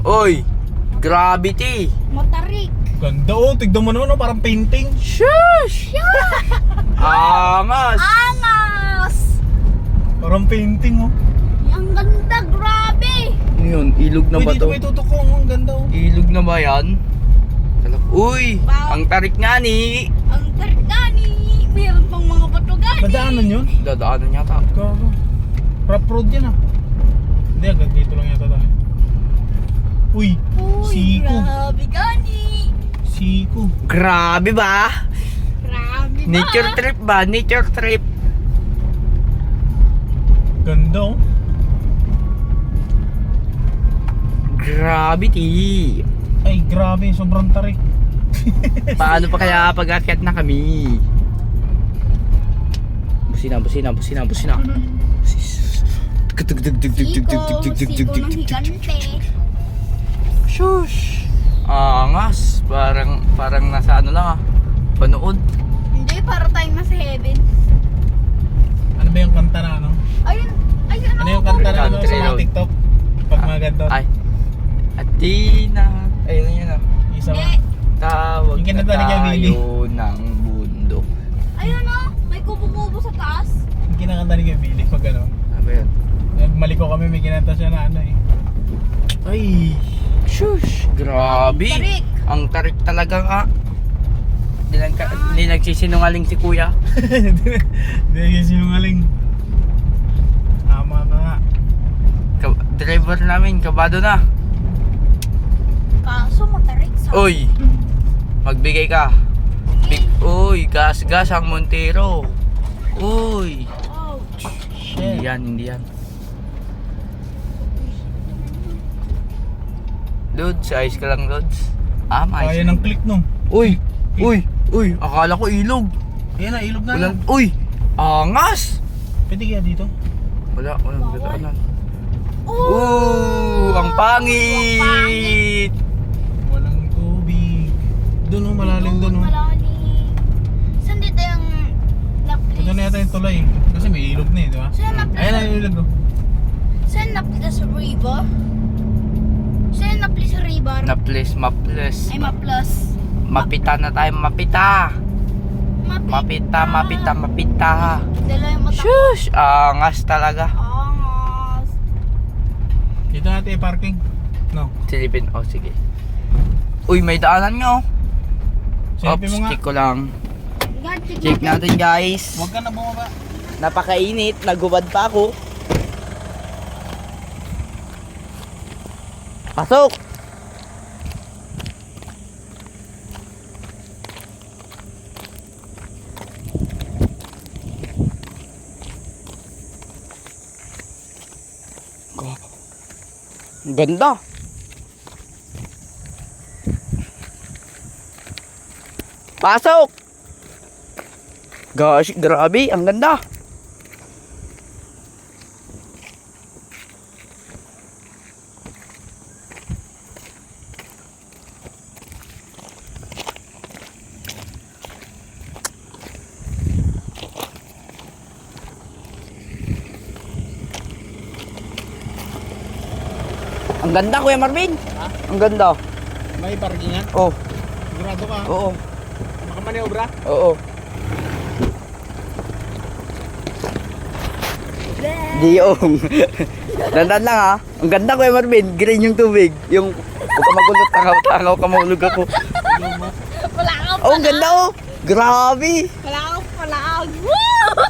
Oy, gravity. Matarik. Ganda oh, tignan mo naman oh, parang painting. Shush! Angas! Angas! Parang painting oh. Ang ganda, grabe! Ano yun? Ilog na Uy, ba dito to? may tutok oh, ang ganda oh. Ilog na ba yan? Uy! Wow. Ang tarik nga ni! Ang targani! Meron pang mga bato gani! Dadaanan yun? Dadaanan yata. Gago. Rough road yan ah. Hindi, agad dito lang yata tayo. Uy, Uy, siko. grabe gani! Siko. Grabe ba? Grabe ba? Nature trip ba? Nature trip. Ganda oh. Gravity. Ay, grabe, sobrang tarik. Paano pa kaya pag-akyat na kami? Busina. Siko ng higante. Shush! Angas. Parang nasa ano lang ah. Panood. Hindi, para tayong nasa heaven. Ano ba yung kanta na ano? Ayun, Ano yung kanta na ano Country sa mga road. TikTok? Pag mga ganito. Ay. Atina. Ayun yun ah. Isa Hindi. pa. Tawag Yung na kinanta ni Kuya Billy. tayo ng bundok. Ayun oh, may kubo-kubo sa taas. Yung kinakanta ni Kuya Billy pag ano. Ano ba yun? Nagmaliko kami, may kinanta siya na ano eh. Ay. Shush! Grabe! Tarik. Ang tarik talaga nga. Hindi nagsisinungaling si kuya. Hindi yung sinungaling. Tama ka nga. Driver namin, kabado na. Kaso matarik sa... Uy! Magbigay ka. Uy, gas ang Montero. Uy! Oh, Hindi yan. Lods, ayos ka lang, Lods. Ayos. Kaya ng click no. Uy! Akala ko ilog. Ayan na, ilog na lang. Walang, uy! Angas! Pwede kaya dito? Walang dadaanan. oh. Ang pangit! Walang tubig. Doon oh, malalim doon oh. Malalim. Saan dito yung na-place? Ito na yata yung tulay. Kasi may ilog na eh, di ba? Saan na-place? Ayan na yung ilog oh. Saan na-place sa river? Saan na-place sa river? Maples. Ay, ma-plus. Mapita na tayo, mapita. Mapita. Dala yung mata. Shush! Angas talaga. Angas. Dito natin i-parking. No. Silipin, sige. Uy, may daanan nga oh. Silipin mo nga. Check ko lang. God, Check natin guys. Huwag ka na bumaba. Napakainit, nagubad pa ako. Pasok! Ang ganda. Pasok! Gosh, grabe, ang ganda. Ang ganda, Kuya Marvin. Ha? Ang ganda. May parkingan? Oh, Sigurado ka? oo. Makamaniobra? Oo. Diong. Dandan lang ha. Ang ganda, Kuya Marvin. Green yung tubig. Yung huwag ka magulot, tangaw ka mahulog ako. Wala kang Oh, ang ganda oh. Grabe. Wala kang palag. Woo!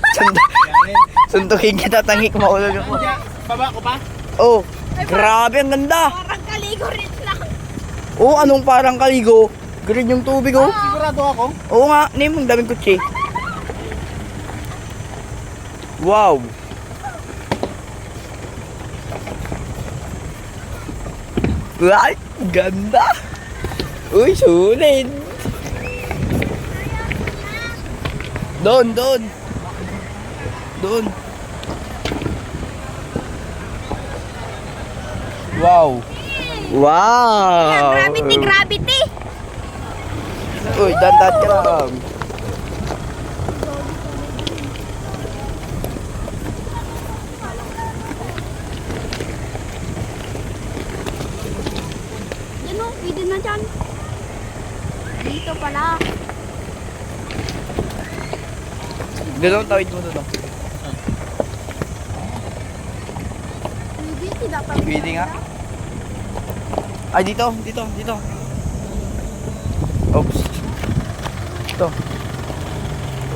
Suntukin kita, tangik mahulog ako. Baba ko pa? Oh, grabe, ang ganda. Parang kaligo rin lang. Oh, anong parang kaligo? Green yung tubig oh. Sigurado ako? Oo nga, Nim, ang daming kutsi. Wow. Ay, ganda. Uy, sulit. Doon. Wow. Wow. Gravity. Uy, dandan ka lang. na dyan. Dito pala. Doon, tawid mo doon. Dito dapat. Pwede nga. Ay, dito. Oops. Ito.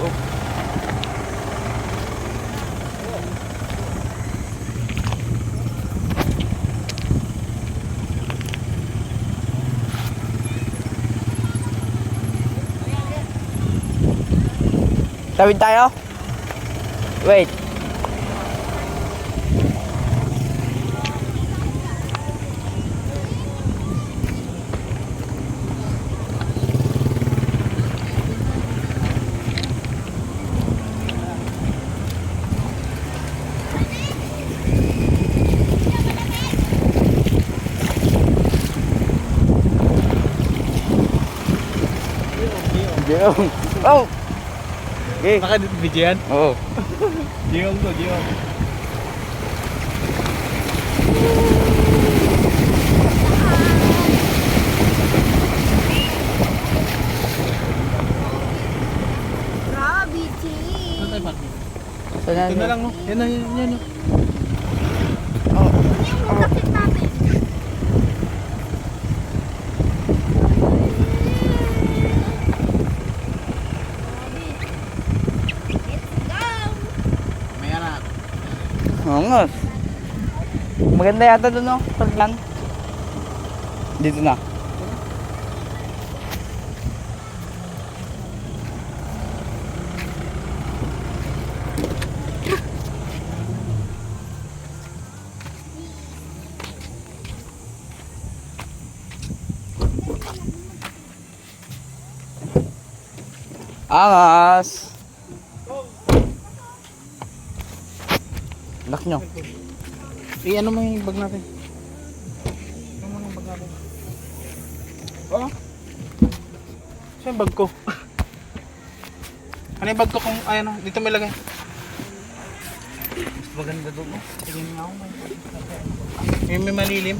Oops. Tawid tayo? Wait. Jiyong. Oh! Okay. Naka-video yan? Oo. Jiyong to, Jiyong. Gravity. Saan tayo parking? Saan Ito na lang, no? Yan na, yan. Oh. Yung magkakit natin. May anak. Oo nga. Maganda yata doon, no? Paglan. Dito na. Angas! Lock nyo. Ano mo yung bag natin? Ano mo yung bag natin? Oh? Saan yung bag ko? Ano yung bag ko kung, ano, dito may lagay? Maganda doon, no? Tingin nga ako. Yung may malilim.